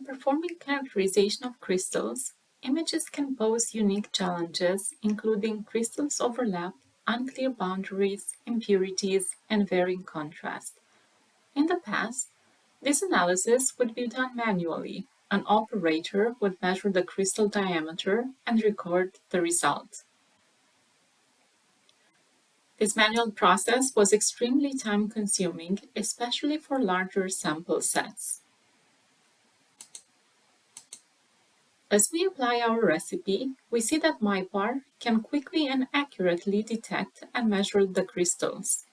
When performing characterization of crystals, images can pose unique challenges, including crystals overlap, unclear boundaries, impurities, and varying contrast. In the past, this analysis would be done manually. An operator would measure the crystal diameter and record the result. This manual process was extremely time-consuming, especially for larger sample sets. As we apply our recipe, we see that MIPAR can quickly and accurately detect and measure the crystals.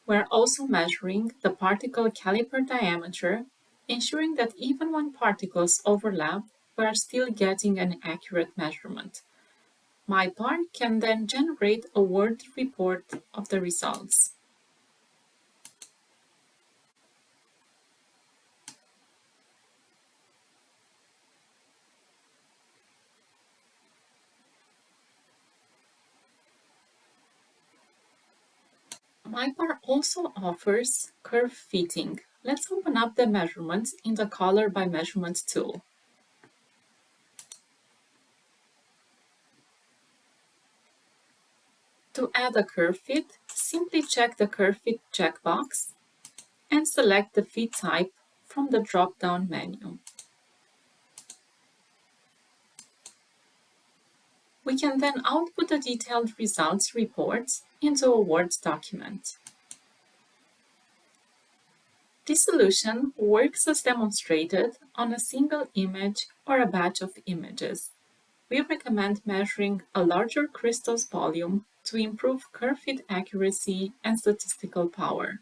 We're also measuring the particle caliper diameter, ensuring that even when particles overlap, we are still getting an accurate measurement. MIPAR can then generate a Word report of the results. MIPAR also offers curve fitting. Let's open up the measurements in the Color by Measurement tool. To add a curve fit, simply check the Curve Fit checkbox and select the fit type from the drop-down menu. We can then output the detailed results reports into a Word document. This solution works as demonstrated on a single image or a batch of images. We recommend measuring a larger crystal's volume to improve curve fit accuracy and statistical power.